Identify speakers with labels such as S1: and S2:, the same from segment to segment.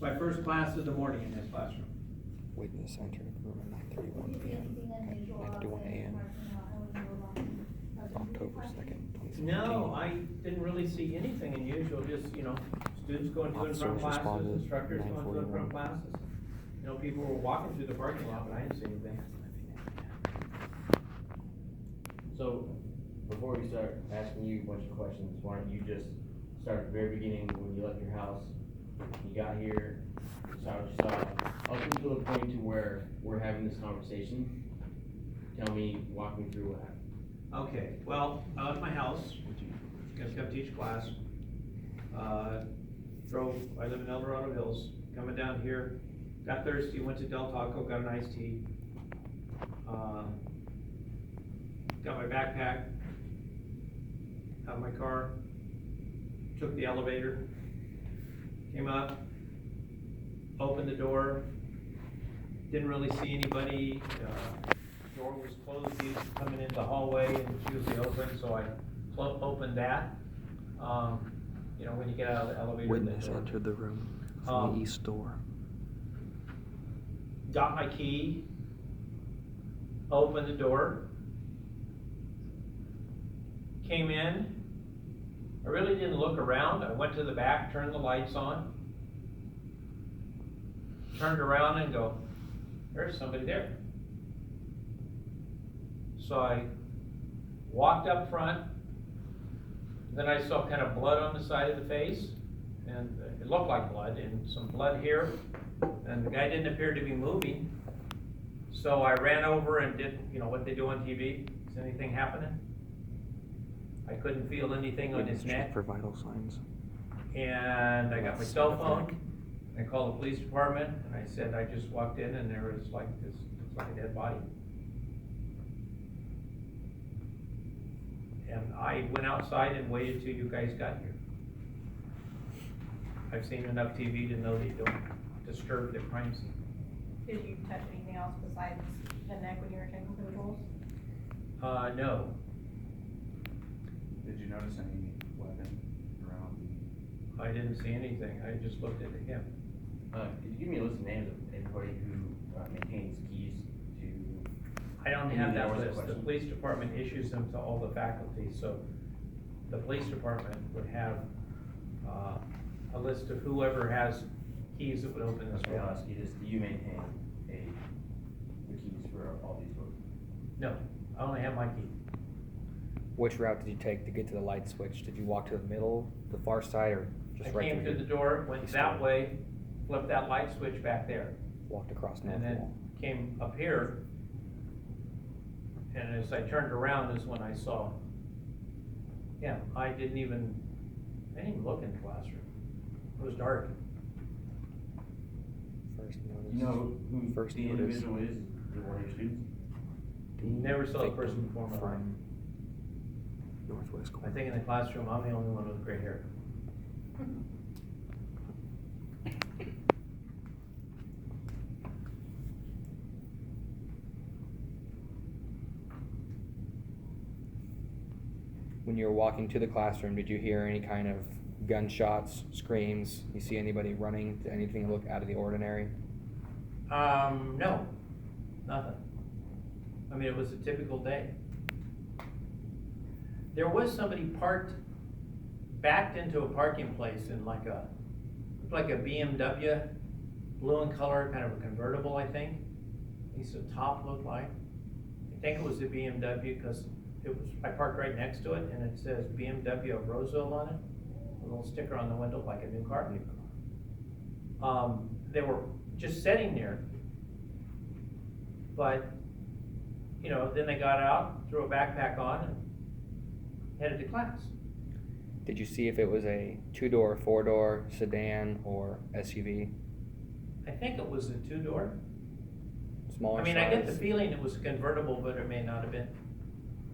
S1: my first class of the morning in this classroom.
S2: Witness entered the room at 9:31 p.m. 9:51 a.m. October 2nd, 2017.
S1: No, I didn't really see anything unusual, just, students going to and from
S2: Officers
S1: classes,
S2: responded
S1: instructors going to and from
S2: 9:41.
S1: classes. People were walking through the parking lot, but I didn't see anything.
S3: So, before we start asking you a bunch of questions, why don't you just start at the very beginning when you left your house, you got here, saw what you saw, up until the point to where we're having this conversation. Walk me through what happened.
S1: Okay, well, I left my house, just got to teach class. I live in El Dorado Hills, coming down here, got thirsty, went to Del Taco, got an iced tea. Got my backpack out of my car, took the elevator, came up, opened the door, didn't really see anybody. Door was closed, he was coming into the hallway and it's usually open, so I opened that. When you get out of the elevator.
S2: Witness entered the room from the east door.
S1: Got my key, opened the door, came in. I really didn't look around. I went to the back, turned the lights on, turned around and go, there's somebody there. So I walked up front, then I saw kind of blood on the side of the face, and it looked like blood, and some blood here, and the guy didn't appear to be moving. So I ran over and did, what they do on TV. Is anything happening? I couldn't feel anything on his neck.
S2: For vital signs.
S1: And I got my cell phone. I called the police department, and I said I just walked in and there was like this, it's like a dead body. And I went outside and waited till you guys got here. I've seen enough TV to know that you don't disturb the crime scene.
S4: Did you touch anything else besides the neck when you were taking photos?
S1: No.
S5: Did you notice any weapon around?
S1: I didn't see anything. I just looked at him.
S3: Could you give me a list of names of anybody who maintains keys to?
S1: I don't have that list. The police department issues them to all the faculty, so the police department would have a list of whoever has keys that would open this
S3: I'll
S1: door.
S3: ask you this: do you maintain the keys for all these doors?
S1: No, I only have my key.
S2: Which route did you take to get to the light switch? Did you walk to the middle, the far side, or just
S1: I
S2: right
S1: came
S2: through
S1: to
S2: here?
S1: the door, went that way, flipped that light switch back there,
S2: Walked across north
S1: and then
S2: wall.
S1: came up here. And as I turned around is when I saw him. I didn't even look in the classroom. It was dark.
S2: First
S3: Do
S2: notice.
S3: you know who
S2: First
S3: the
S2: notice.
S3: individual is? Is it one of your students?
S1: Never saw the
S2: Victim
S1: person before in my life.
S2: from northwest
S1: I
S2: corner.
S1: think in the classroom, I'm the only one with gray hair.
S2: When you were walking to the classroom, did you hear any kind of gunshots, screams? You see anybody running? Did anything look out of the ordinary?
S1: No, nothing. I mean, it was a typical day. There was somebody backed into a parking place in looked like a BMW, blue in color, kind of a convertible, I think. At least the top looked like. I think it was a BMW because I parked right next to it and it says BMW of Roseville on it. A little sticker on the window like a new car. They were just sitting there. But, then they got out, threw a backpack on and headed to class.
S2: Did you see if it was a 2-door, 4-door, sedan, or SUV?
S1: I think it was a 2-door.
S2: Smaller
S1: I mean,
S2: size?
S1: I get the feeling it was a convertible, but it may not have been.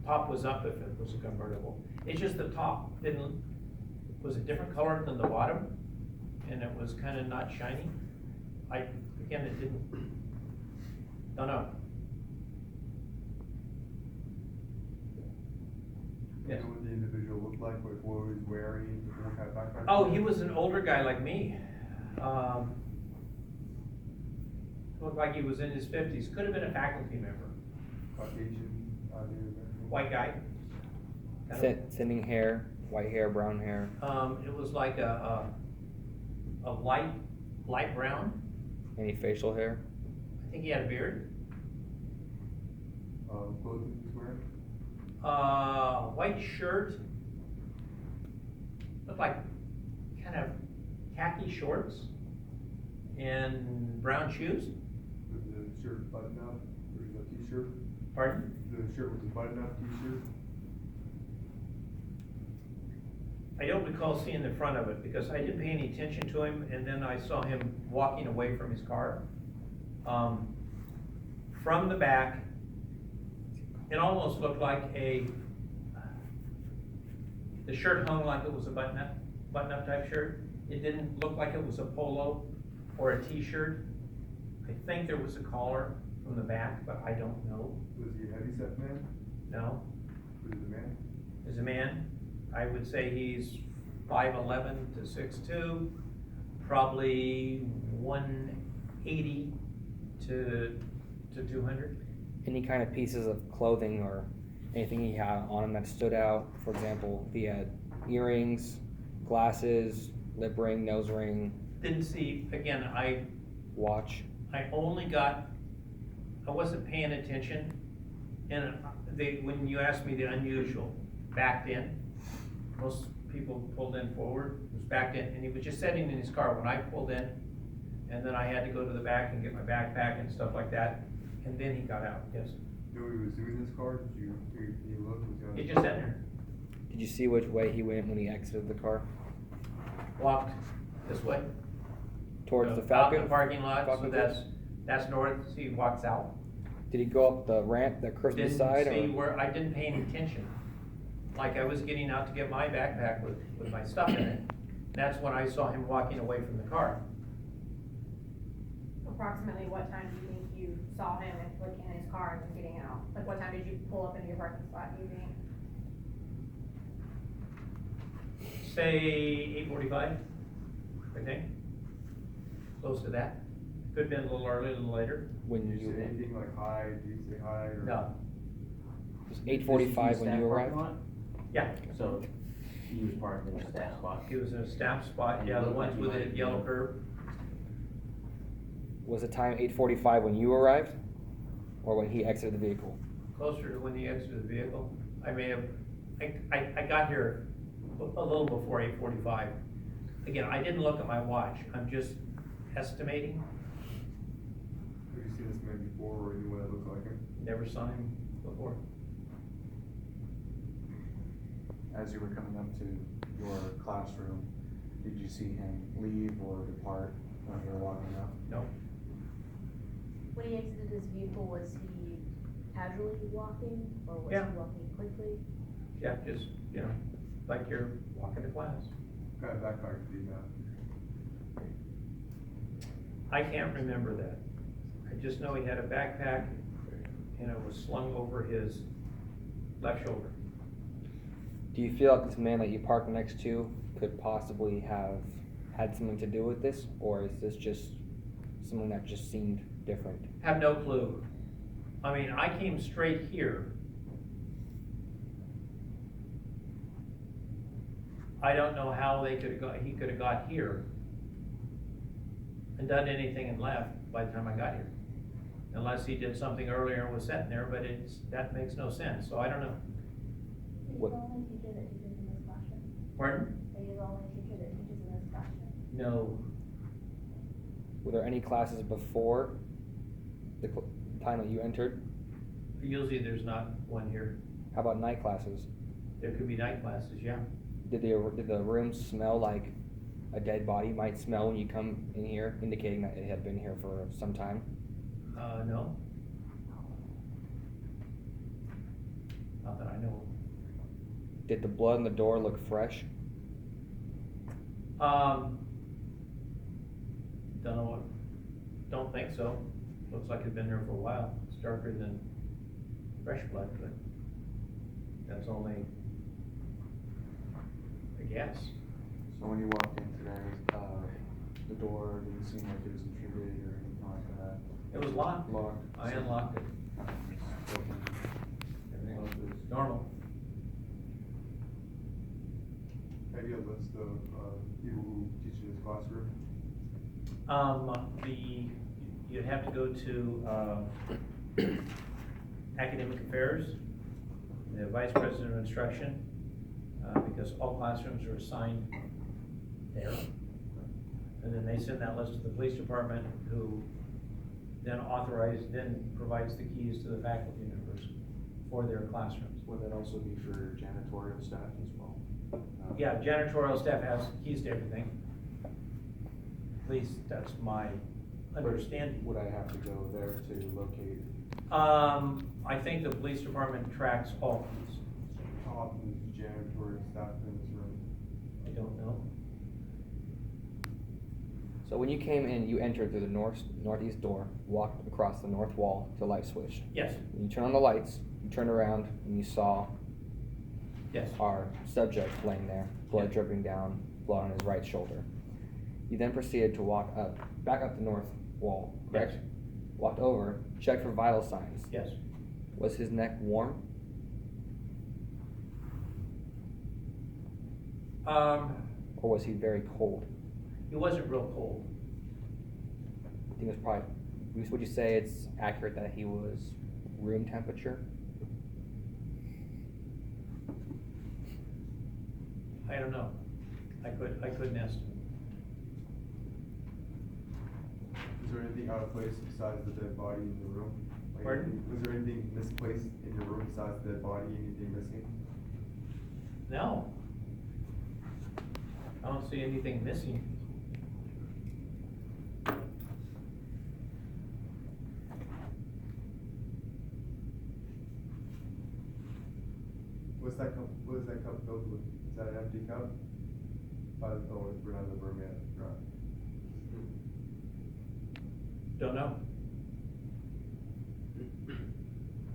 S1: Top was up if it was a convertible. It's just the top was a different color than the bottom, and it was kind of not shiny. It don't know. Yes.
S5: You know what the individual looked like, what he was wearing, what kind of background?
S1: Oh, he was an older guy like me. Looked like he was in his fifties, could have been a faculty member,
S5: Caucasian,
S1: white guy. Kind of-
S2: Thinning hair, white hair, brown hair.
S1: It was like a light brown.
S2: Any facial hair?
S1: I think he had a beard.
S5: clothing he's wearing?
S1: White shirt. Looked like kind of khaki shorts and brown shoes.
S5: With the shirt buttoned up, or is it a t-shirt?
S1: Pardon?
S5: The shirt with the button up t-shirt?
S1: I don't recall seeing the front of it because I didn't pay any attention to him, and then I saw him walking away from his car. From the back, it almost looked like the shirt hung like it was a button-up type shirt. It didn't look like it was a polo or a t-shirt. I think there was a collar from the back, but I don't know.
S5: Was he a heavy-set man?
S1: No,
S5: Was he a man?
S1: as a man, I would say he's 5'11" to 6'2", probably 180 to 200.
S2: Any kind of pieces of clothing or anything he had on him that stood out? For example, he had earrings, glasses, lip ring, nose ring,
S1: Didn't see, again,
S2: watch.
S1: I wasn't paying attention, and when you asked me the unusual, backed in, most people pulled in forward, was backed in, and he was just sitting in his car when I pulled in, and then I had to go to the back and get my backpack and stuff like that, and then he got out, yes.
S5: Knew what he was doing in his car? Did you look? Was
S1: He just sat there,
S2: Did you see which way he went when he exited the car?
S1: walked this way.
S2: Towards the
S1: Out in
S2: Falcon?
S1: the parking lot, so
S2: Falcon
S1: that's north, so he walks out.
S2: Did he go up the ramp that curves
S1: Didn't
S2: beside?
S1: see
S2: Or?
S1: where, I didn't pay any attention. Like I was getting out to get my backpack with my stuff in it. That's when I saw him walking away from the car.
S4: Approximately what time do you think you saw him and like in his car and then getting out? Like what time did you pull up into your parking spot, do you think?
S1: Say 8:45, I think. Close to that. Could've been a little early, a little later.
S2: When
S5: Did you say
S2: you,
S5: anything like hi? Did you say hi? Or?
S1: No,
S2: it was 8:45 when you arrived?
S1: yeah,
S3: So, he was parked in a staff spot.
S1: he was in a staff spot, yeah, the ones with the yellow curb.
S2: Was the time 8:45 when you arrived? Or when he exited the vehicle?
S1: Closer to when he exited the vehicle. I may have, I got here a little before 8:45. Again, I didn't look at my watch, I'm just estimating.
S5: Have you seen this man before or anyone that looks like him?
S1: Never saw him before.
S6: As you were coming up to your classroom, did you see him leave or depart when you were walking up?
S1: No,
S7: When he exited his vehicle, was he casually walking, or was
S1: Yeah.
S7: he walking quickly?
S1: yeah, just, like you're walking to class.
S5: What kind of backpack did he have?
S1: I can't remember that. I just know he had a backpack and it was slung over his left shoulder.
S2: Do you feel like this man that you parked next to could possibly have had something to do with this? Or is this just something that just seemed different?
S1: Have no clue. I mean, I came straight here. I don't know how he could have got here and done anything and left by the time I got here. Unless he did something earlier and was sitting there, but that makes no sense, so I don't know.
S7: Are you
S2: What-
S7: the only teacher that teaches in this classroom?
S1: Pardon?
S7: Are you the only teacher that teaches in this classroom?
S1: No.
S2: Were there any classes before the time that you entered?
S1: Usually there's not one here.
S2: How about night classes?
S1: There could be night classes, yeah.
S2: Did the room smell like a dead body might smell when you come in here, indicating that it had been here for some time?
S1: No. Not that I know
S2: Did the blood on the door look fresh?
S1: of. Don't think so. Looks like it's been there for a while. It's darker than fresh blood, but that's only a guess.
S6: So when you walked in today, The door didn't seem like it was intruded or anything like that.
S1: It was locked.
S6: Locked.
S1: I unlocked it. Everything else was normal.
S5: Have you a list of, people who teach in his classroom?
S1: You'd have to go to, academic affairs, the vice president of instruction, because all classrooms are assigned there. And then they send that list to the police department, who then provides the keys to the faculty members for their classrooms.
S6: Would that also be for janitorial staff as well?
S1: Yeah, janitorial staff has keys to everything. At least that's my understanding.
S6: Would I have to go there to locate?
S1: I think the police department tracks all keys.
S5: How often is janitorial staff in this room?
S1: I don't know.
S2: So when you came in, you entered through the northeast door, walked across the north wall to light switch.
S1: Yes,
S2: When you turn on the lights, you turned around and you saw
S1: yes,
S2: our subject laying there, blood
S1: Yeah.
S2: dripping down, blood on his right shoulder. You then proceeded to walk up, back up the north wall, correct?
S1: Yes.
S2: Walked over, checked for vital signs.
S1: yes.
S2: Was his neck warm? Or was he very cold?
S1: It wasn't real cold.
S2: I think it was probably, would you say it's accurate that he was room temperature?
S1: I don't know. I couldn't estimate.
S5: Is there anything out of place besides the dead body in the room? Like,
S1: Pardon?
S5: Was there anything misplaced in your room besides the dead body, anything missing?
S1: No. I don't see anything missing.
S5: What is that cup filled with? Is that an empty cup? Oh, we're not in the room yet, right?
S1: Don't know.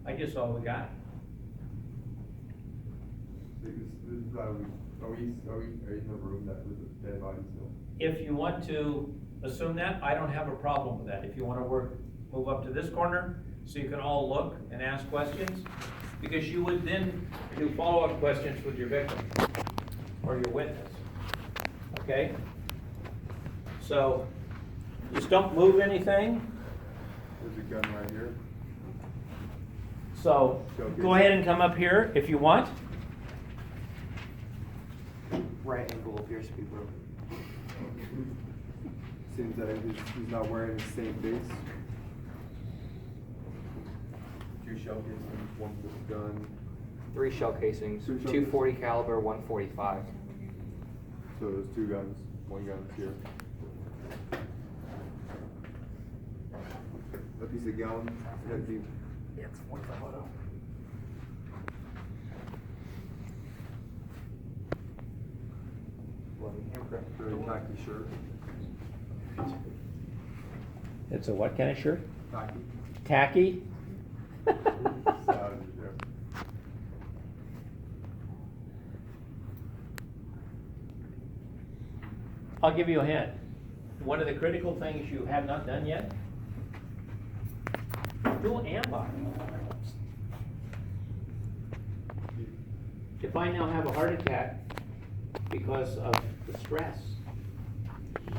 S1: I just saw the guy.
S5: This is, are we in the room that with the dead body still?
S1: If you want to assume that, I don't have a problem with that. If you wanna move up to this corner, so you can all look and ask questions, because you would then do follow-up questions with your victim or your witness, okay? So, just don't move anything.
S5: There's a gun right here.
S1: So, go ahead and come up here if you want.
S2: Right angle appears to be broken.
S5: Seems that he's not wearing the same base. 2 shell casings, 1 with a gun.
S2: 3 shell casings,
S5: 2 shell
S2: 240 caliber, 145.
S5: So there's 2 guns, 1 gun's here. A piece of gum, that'd be
S2: Yeah, it's 45 auto.
S5: very tacky shirt.
S1: It's a what kind of shirt?
S5: Tacky.
S1: Tacky?
S5: Savage, yeah.
S1: I'll give you a hint. One of the critical things you have not done yet, do antibody. If I now have a heart attack because of the stress,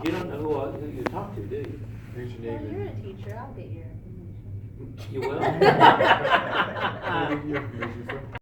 S1: you don't know who you talk to, do you?
S5: What's your
S7: Well,
S5: name?
S7: you're a teacher, I'll get your information.
S1: You will?